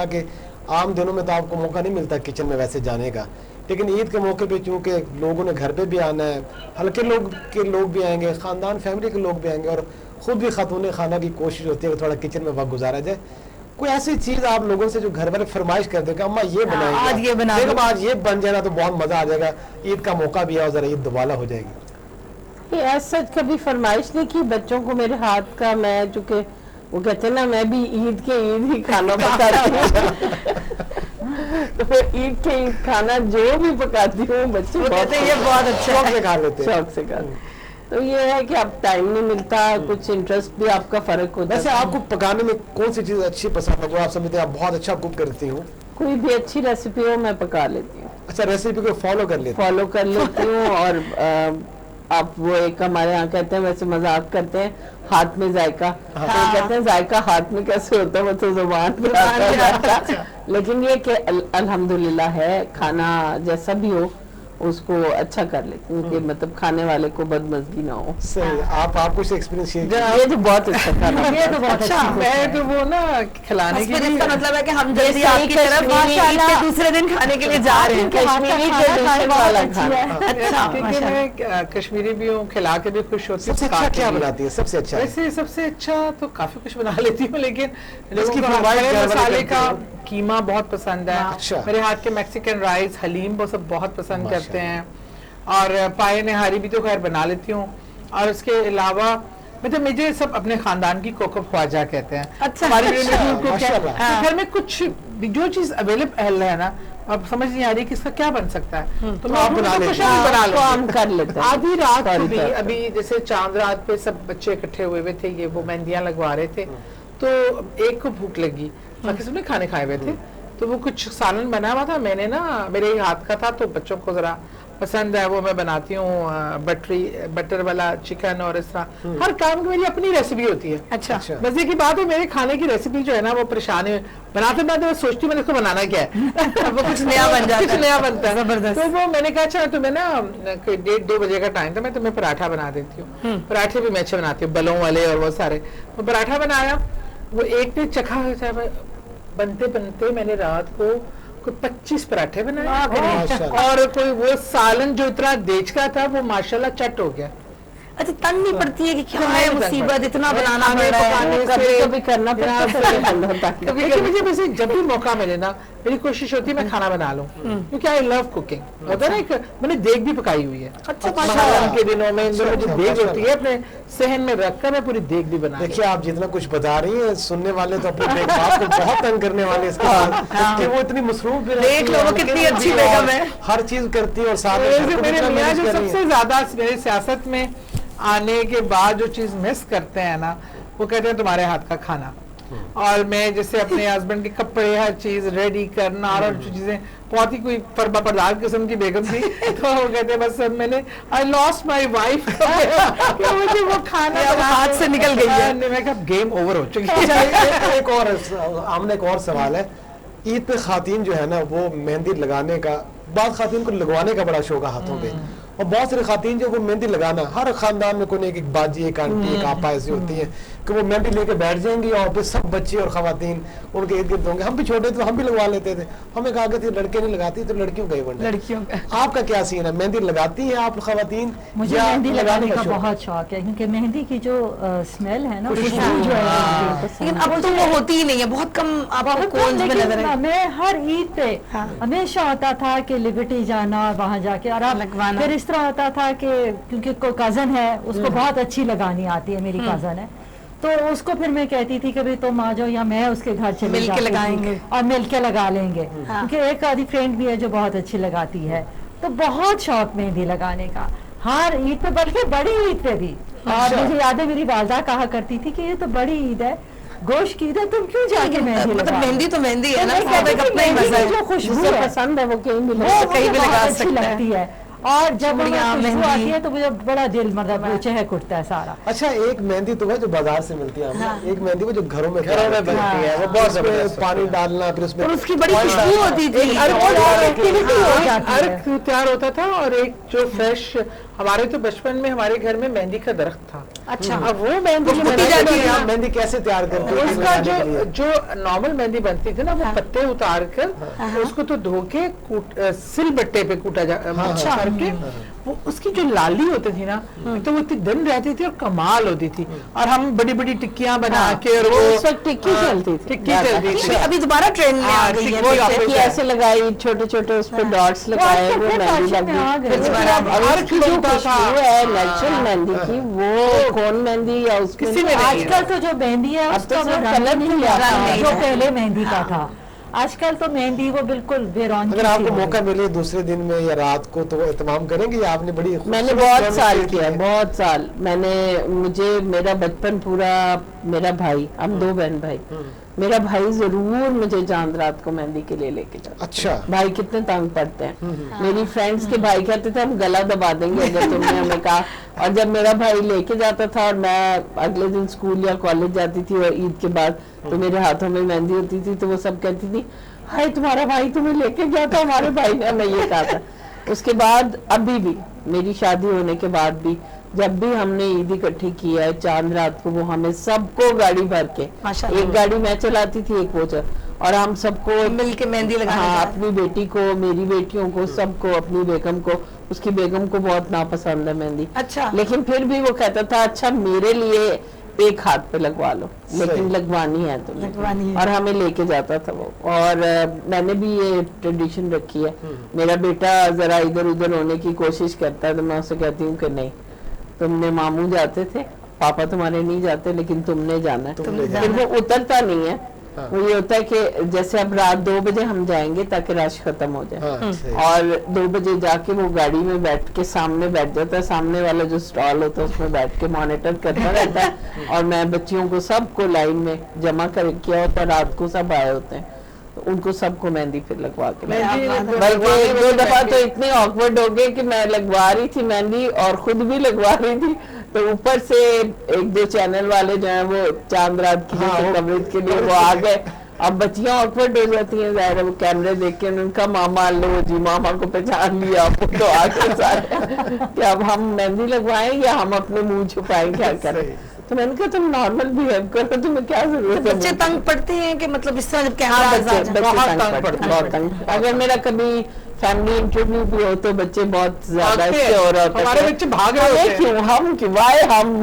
کہ عام دنوں میں تو آپ کو موقع نہیں ملتا کچن میں ویسے جانے کا، لیکن عید کے موقع پہ چونکہ لوگوں نے گھر پہ بھی آنا ہے، ہلکے لوگ بھی آئیں گے، خاندان فیملی کے لوگ بھی آئیں گے، اور خود بھی خاتون خانہ کی کوشش ہوتی ہے کہ تھوڑا کچن میں وقت گزارا جائے. کوئی ایسی چیز آپ لوگوں سے جو گھر والے فرمائش کرتے کہ اماں یہ بنائیں گے، آج یہ بن جائے گا تو بہت مزہ آ جائے گا، عید کا موقع بھی ہے اور ذرا عید دوبالا ہو جائے گی؟ ایسا کبھی فرمائش نہیں کی بچوں کو میرے ہاتھ کا. میں چونکہ وہ کہتے ہیں نا میں بھی عید کے عید ہی کھانا پکاتی ہوں تو عید کے عید کھانا جو بھی پکاتی ہوں بچے کہتے ہیں یہ بہت اچھا شوق سے کھا لیتے ہیں. شوق سے کھاتے. تو یہ ہے کہ اب ٹائم نہیں ملتا، کچھ انٹرسٹ بھی آپ کا فرق ہوتا ہے. ویسے آپ کو پکانے میں کون سی چیز اچھی پسند ہے جو آپ سمجھتے ہیں آپ بہت اچھا کوک کرتی ہوں؟ کوئی بھی اچھی ریسیپی ہو میں پکا لیتی ہوں. اچھا، ریسیپی کو فالو کر لیتی ہوں. اور آپ وہ ایک ہمارے یہاں کہتے ہیں، ویسے مذاق کرتے ہیں، ہاتھ میں ذائقہ. کہتے ہیں ذائقہ ہاتھ میں کیسے ہوتا ہے، وہ تو زبان پہ آتا ہے. لیکن یہ کہ الحمدللہ ہے، کھانا جیسا بھی ہو اس کو اچھا کر لیتی ہوں کہ مطلب کھانے والے کو بدمزگی نہ ہو. صحیح. آپ کچھ ایکسپیرینس یہ تو بہت اچھا کھانا. یہ تو بہت اچھا. میں تو وہ نا کھلانے کی اس کا مطلب ہے کہ ہم جیسے آپ کی طرف عید کے دوسرے دن کھانے کے لیے جا رہے ہیں. کشمیری ٹریڈیشن والا کھانا. اچھا، کیونکہ میں کشمیری بھی ہوں، کھلا کے بھی خوش ہوتی ہوں. سب سے اچھا کیا بناتی ہے؟ سب سے اچھا ویسے سب سے اچھا تو کافی کچھ بنا لیتی ہوں، لیکن مسالے کا قیمہ بہت پسند ہے. میرے ہاتھ کے میکسیکن رائس، حلیم، وہ سب بہت پسند کرتے ہیں. اور پائے نہاری بھی تو خیر بنا لیتی ہوں. اور اس کے علاوہ مطلب مجھے سب اپنے خاندان کی کوکو خواجہ کہتے ہیں. اچھا، گھر میں کچھ جو چیز اویلیبل ہے نا، اب سمجھ نہیں آ رہی کہ اس کا کیا بن سکتا ہے، تو میں بنا لیتے. آدھی رات کو بھی ابھی جیسے چاند رات پہ سب بچے اکٹھے ہوئے تھے، یہ وہ مہندیاں لگوا رہے تھے، تو ایک کو بھوک لگی، باقی سب نے کھانے کھائے ہوئے تھے، تو وہ کچھ سالن بنا ہوا تھا. میں نے نا میرے ہاتھ کا تھا تو بچوں کو ذرا پسند ہے، وہ میں بناتی ہوں بٹر والا چکن. اور اس طرح ہر کام کی میری اپنی ریسیپی ہوتی ہے. اچھا، مزے کی بات ہے میرے کھانے کی ریسیپی جو ہے نا وہ پریشان ہے. بناتے میں سوچتی ہوں میں نے اس کو بنانا کیا ہے وہ کچھ نیا بن جاتا ہے، کچھ نیا بنتا ہے. تو وہ میں نے کہا اچھا تمہیں نا 1:30-2 بجے کا ٹائم تھا، میں تمہیں پراٹھا بنا دیتی ہوں. پراٹھے بھی میں اچھے بناتی ہوں، بلوں والے اور وہ سارے. وہ پراٹھا بنایا، وہ ایک نے چکھا، بنتے بنتے میں نے رات کو 25 پراٹھے بنائے، اور کوئی وہ سالن جو اتنا دیچ کا تھا وہ ماشاءاللہ چٹ ہو گیا. اچھا، تنگ نہیں پڑتی ہے کہ کیا ہے مصیبت، اتنا بنانا کبھی کرنا پڑتا ہے. مجھے ویسے جب بھی موقع ملے نا میری کوشش ہوتی ہے میں کھانا بنا لوں، کیونکہ آئی لو کوکنگ. ہوتا ہے نا، میں نے دیگ بھی پکائی ہوئی ہے. محرم کے دنوں میں جو دیگ ہوتی ہے اپنے صحن میں رکھ کر میں پوری دیگ بھی بنا. دیکھیے آپ جتنا کچھ بتا رہی ہیں، سننے والے تو اپنے بیگ باپ کو بہت تنگ کرنے والے اس کے ساتھ کہ وہ اتنی مصروف بھی دیکھ لو کتنی اچھی بیگم ہے، ہر چیز کرتی ہے. اور ساتھ میرے میاں جو سب سے زیادہ میری سیاست میں آنے کے بعد جو چیز مس کرتے ہیں نا، وہ کہتے ہیں تمہارے ہاتھ کا کھانا. اور میں جیسے اپنے ہسبینڈ کے کپڑے ہر چیز ریڈی کرنا اور چیزیں، بہت ہی کوئی فربا پردار قسم کی بیگم تھی، تو وہ کہتے ہیں بس میں نے I lost my wife مجھے وہ کھانا ہاتھ سے نکل گئی ہے. میں کہا گیم اوور ہو چکی ہے. ایک اور آمنے ایک اور سوال ہے. عید پہ خواتین جو ہے نا وہ مہندی لگانے کا، بعض خواتین کو لگوانے کا بڑا شوق ہے ہاتھوں پہ، اور بہت ساری خواتین جو وہ مہندی لگانا، ہر خاندان میں کوئی ایک باجی، ایک آنٹی، ایک آپا ایسی ہوتی ہیں کہ وہ مہندی لے کے بیٹھ جائیں گی، اور پھر سب بچے اور خواتین ان کے ارد گرد ہوں گے. ہم بھی چھوٹے تھے ہم بھی لگوا لیتے تھے. ہمیں کہا کہ لڑکے نہیں لگاتی تو لڑکیوں کا ایونٹ ہے. لڑکیوں کا آپ کا کیا سین ہے؟ مہندی لگاتی ہیں آپ خواتین؟ مجھے مہندی لگانے کا بہت شوق ہے، کیونکہ مہندی کی جو اسمیل ہے نا، خوشبو جو ہے، لیکن اب تو وہ ہوتی ہی نہیں ہے، بہت کم. میں ہر عید پہ ہمیشہ ہوتا تھا کہ لبرٹی جانا اور وہاں جا کے، اور پھر اس طرح ہوتا تھا کہ کیونکہ کوئی کزن ہے اس کو بہت اچھی لگانی آتی ہے، میری کزن ہے، تو اس کو پھر میں کہتی تھی کہ تم آ جاؤ یا میں اس کے گھر چلے جاتی ہوں اور مل کے لگا لیں گے، کیونکہ ایک آدھی فرینڈ بھی ہے جو بہت اچھی لگاتی ہے. تو بہت شوق مہندی لگانے کا ہر عید پہ، بلکہ بڑی عید پہ بھی. اور مجھے یاد ہے میری والدہ کہا کرتی تھی کہ یہ تو بڑی عید ہے، گوشت کی عید ہے، تم کیوں جا کے مہندی تو مہندی ہے نا، جو خوشبو پسند ہے وہ کہیں بھی اچھی لگتی ہے. اور جب خوشبو آتی ہے تو مجھے بڑا دل مطلب چہک اٹھتا ہے سارا. اچھا ایک مہندی تو ہے جو بازار سے ملتی ہے, ایک مہندی وہ جو گھروں میں بنتی ہے, وہ بہت زبردست, پانی ڈالنا پھر اس میں اس کی بڑی خوشبو ہوتی تھی, ارک تیار ہوتا تھا. اور ایک جو فریش, ہمارے تو بچپن میں ہمارے گھر میں مہندی کا درخت تھا. اچھا, اب وہ مہندی کیسے تیار کرتے اس کا جو نارمل مہندی بنتی تھی نا, وہ پتے اتار کر اس کو تو دھو کے سل بٹے پہ کوٹا کر کے, وہ اس کی جو لالی ہوتی تھی نا تو وہ اتنی دن رہتی تھی اور کمال ہوتی تھی. اور ہم بڑی بڑی ٹکیاں بنا کے, اور وہ اس وقت ٹکی چلتی تھی, ابھی دوبارہ ٹرینڈ میں آ گئی ہے, ایسے لگائی چھوٹے چھوٹے اس پہ ڈاٹس لگائے, وہ مہندی لگی. جو خوشبو ہے نیچرل مہندی کی, وہ کون مہندی یا اس میں آج کل تو جو مہندی ہے اس کا کلر نہیں آتا جو پہلے مہندی کا تھا. آج کل تو مہندی وہ بالکل بے رونقی. اگر آپ کو موقع ملے دوسرے دن میں یا رات کو تو اہتمام کریں گے, یا آپ نے بڑی میں نے بہت سال کیا, بہت سال میں نے, مجھے میرا بچپن پورا, میرا بھائی, ہم 2 بہن بھائی, میرا بھائی ضرور مجھے چاند رات کو مہندی کے لیے لے کے جاتا. اچھا, بھائی کتنے تنگ پڑتے ہیں. میری فرینڈس کے بھائی کہتے تھے ہم گلا دبا دیں گے اگر تم نے ہمیں کہا. اور جب میرا بھائی لے کے جاتا تھا اور میں اگلے دن اسکول یا کالج جاتی تھی اور عید کے بعد تو میرے ہاتھوں میں مہندی ہوتی تھی, تو وہ سب کہتی تھی ہائے تمہارا بھائی تمہیں لے کے گیا تھا, ہمارے بھائی نے ہمیں یہ کہا تھا. اس کے بعد ابھی بھی, میری شادی ہونے کے بعد بھی, جب بھی ہم نے عید اکٹھی کی ہے چاند رات کو, وہ ہمیں سب کو گاڑی بھر کے, ایک گاڑی میں چلاتی تھی ایک وہ, اور ہم سب کو مل کے مہندی لگانا. ہاں, اپنی بیٹی کو, میری بیٹیوں کو, سب کو, اپنی بیگم کو, اس کی بیگم کو بہت ناپسند ہے مہندی. اچھا, لیکن پھر بھی وہ کہتا تھا اچھا میرے لیے ایک ہاتھ پہ لگوا لو, لیکن لگوانی ہے تمہیں, اور ہمیں لے کے جاتا تھا وہ. اور میں نے بھی یہ ٹریڈیشن رکھی ہے. میرا بیٹا ذرا ادھر ادھر ہونے کی کوشش کرتا ہے تو میں اسے کہتی ہوں کہ نہیں, تم نے ماموں جاتے تھے, پاپا تمہارے نہیں جاتے, لیکن تم نے جانا ہے. پھر وہ اترتا نہیں ہے. وہ یہ ہوتا ہے کہ جیسے اب رات 2 بجے ہم جائیں گے تاکہ رش ختم ہو جائے, اور 2 بجے جا کے وہ گاڑی میں بیٹھ کے سامنے بیٹھ جاتا ہے, سامنے والا جو سٹال ہوتا ہے اس میں بیٹھ کے مانیٹر کرتا رہتا ہے. اور میں بچیوں کو سب کو لائن میں جمع کر کیا ہوتا ہے, رات کو سب آئے ہوتے ہیں, ان کو سب کو مہندی پھر لگوا کے. بلکہ 2 دفعہ تو اتنے آکورڈ ہو گئے کہ میں لگوا رہی تھی مہندی اور خود بھی لگوا رہی تھی, تو اوپر سے 1-2 چینل والے جو ہیں وہ چاند رات کی کوریج کے لیے وہ آ گئے. اب بچیاں آکورڈ ہو جاتی ہیں, ظاہر ہے وہ کیمرے دیکھ کے ان کا ماما لو جی, ماما کو پہچان لیا, آپ کو تو آ کے سارے کہ اب ہم مہندی لگوائیں یا ہم اپنے منہ چھپائیں, کیا کریں. تو میں نے کہا تم نارمل بہیو کرو, تمہیں کیا ضرورت ہے. بچے تنگ پڑتے ہیں کہ مطلب اس طرح جب کہ بہت تنگ. اگر میرا کبھی فیملی انٹرویو بھی ہو تو بچے بہت زیادہ ہمارے بچے بھاگ رہے ہوتے ہیں, ہم کیوں وائے ہم.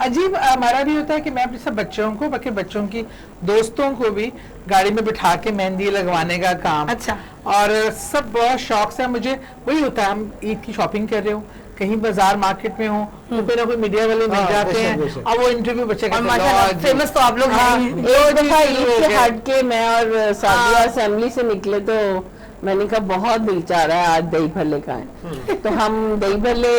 عجیب ہمارا بھی ہوتا ہے کہ میں اپنے سب بچوں کو, باقی بچوں کی دوستوں کو بھی گاڑی میں بٹھا کے مہندی لگوانے کا کام. اچھا, اور سب بہت شوق سے. مجھے وہی ہوتا ہے, ہم عید کی شاپنگ کر رہے ہوں, کہیں بازار مارکیٹ میں ہوں تو پھر کوئی میڈیا والے مل جاتے ہیں, اب وہ انٹرویو بچے فیمس تو آپ لوگ ہیں. ایک دفعہ عید سے ہٹ کے میں اور سعدیہ اسمبلی سے نکلے تو میں نے کہا بہت دل چاہ رہا ہے آج دہی بھلے کھائیں. تو ہم دہی بھلے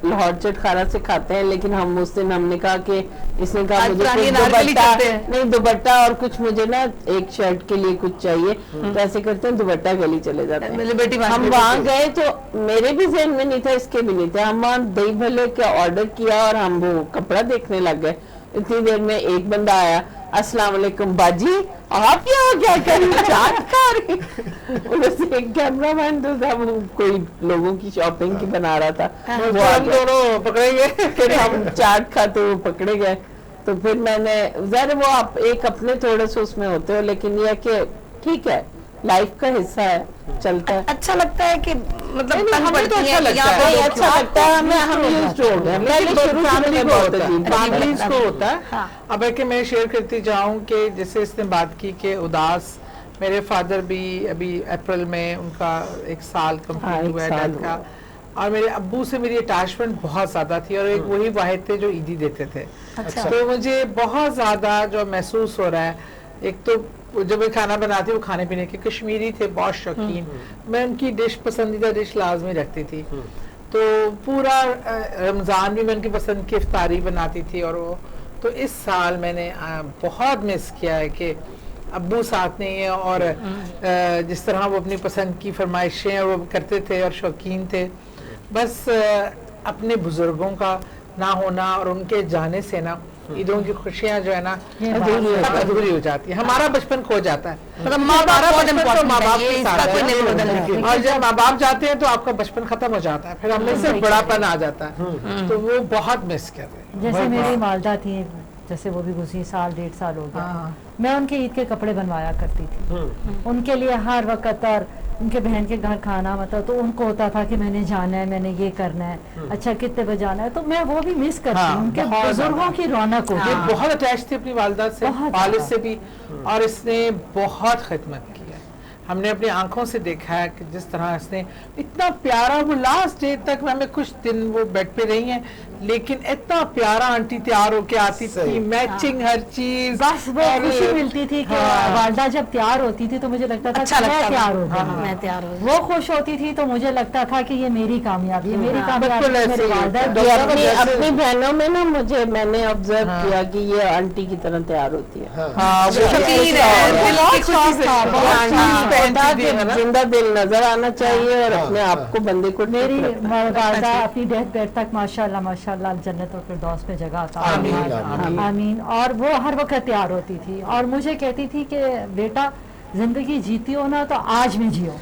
لاہور چٹ خارا سے کھاتے ہیں, لیکن ہم اس دن ہم نے کہا کہ اس نے کہا مجھے نہیں دوپٹہ اور کچھ مجھے نا ایک شرٹ کے لیے کچھ چاہیے, تو ایسے کرتے ہیں دوپٹہ گلی چلے جاتے ہیں. ہم وہاں گئے تو میرے بھی ذہن میں نہیں تھا, اس کے بھی نہیں تھا. ہم وہاں دہی بھلے کا آرڈر کیا اور ہم وہ کپڑا دیکھنے لگ گئے. اتنی دیر میں ایک بندہ آیا, السلام علیکم باجی, آپ یہاں کیا کر رہی, چاٹ کھا رہی. ایک کیمرہ مین تو تھا, وہ کوئی لوگوں کی شاپنگ کی بنا رہا تھا, وہ ہم دونوں پکڑے گئے. پھر ہم چاٹ کھاتے ہوئے پکڑے گئے. تو پھر میں نے, ظاہر وہ آپ ایک اپنے تھوڑے سے اس میں ہوتے ہو, لیکن یہ کہ ٹھیک ہے, لائف کا حصہ ہے, چلتا ہے. اچھا لگتا ہے کہ مطلب ہمیں تو اچھا لگتا ہے, ہم یوزڈ ہو گئے. فیملیز کو ہوتا ہے. اب ہے کہ میں شیئر کرتی جاؤں کہ جیسے اس نے بات کی کہ اداس, میرے فادر بھی ابھی اپریل میں ان کا 1 سال کمپلیٹ ہوا ہے ڈیتھ کا, اور میرے ابو سے میری اٹیچمنٹ بہت زیادہ تھی, اور ایک وہی واحد تھے جو عیدی دیتے تھے. تو مجھے بہت زیادہ جو محسوس ہو رہا ہے, ایک تو جب میں کھانا بناتی وہ کھانے پینے کے کشمیری تھے, بہت شوقین, میں ان کی ڈش پسندیدہ ڈش لازمی رکھتی تھی. تو پورا رمضان بھی میں ان کی پسند کی افطاری بناتی تھی, اور وہ تو اس سال میں نے بہت مس کیا ہے کہ ابو ساتھ نہیں ہیں, اور جس طرح وہ اپنی پسند کی فرمائشیں وہ کرتے تھے اور شوقین تھے, بس اپنے بزرگوں کا نہ ہونا اور ان کے جانے سے نا عیدوں کی خوشیاں جو ہے نا ادھوری ہو جاتی ہے, ہمارا بچپن کھو جاتا ہے. مطلب ماں باپ کے ساتھ ہے, اور جب ماں باپ جاتے ہیں تو آپ کا بچپن ختم ہو جاتا ہے, پھر ہم میں سے بڑا پن آ جاتا ہے, تو وہ بہت مس کرتے ہیں. جیسے میری والدہ تھی, جیسے وہ بھی گزری 1.5 ہو گیا, میں ان کے عید کے کپڑے بنوایا کرتی تھی ان کے لیے ہر وقت, اور ان کے بہن کے گھر کھانا مطلب تو ان کو ہوتا تھا کہ میں نے جانا ہے, میں نے یہ کرنا ہے, اچھا کتنے بجے جانا ہے, تو میں وہ بھی مس کرتی ہوں, ان کے بزرگوں کی رونق ہوتی ہے. بہت اٹیچ تھی اپنی والدہ سے, والد سے بھی, اور اس نے بہت خدمت کی ہے. ہم نے اپنی آنکھوں سے دیکھا ہے کہ جس طرح اس نے اتنا پیارا, وہ لاسٹ ڈے تک ہمیں کچھ دن وہ بیڈ پہ رہی ہیں, لیکن اتنا پیارا آنٹی تیار ہو کے آتی تھی, میچنگ ہر چیز, بس وہ خوشی ملتی تھی کہ والدہ جب تیار ہوتی تھی تو مجھے لگتا تھا کہ میں تیار ہو گئی, میں تیار ہو وہ خوش ہوتی تھی تو مجھے لگتا تھا کہ یہ میری کامیابی ہے, میری کامیابی میری والدہ. اپنی بہنوں میں نا میں نے آبزرو کیا کہ یہ آنٹی کی طرح تیار ہوتی ہے, زندہ دل نظر آنا چاہیے, اور اپنے آپ کو بندے کو. میری والدہ اپنی ڈیتھ بیڈ تک ماشاء اللہ جنت اور فردوس میں جگہ عطا فرمائے, آمین. اور وہ ہر وقت تیار ہوتی تھی اور مجھے کہتی تھی کہ بیٹا زندگی جیتی ہو نا تو آج میں جیو.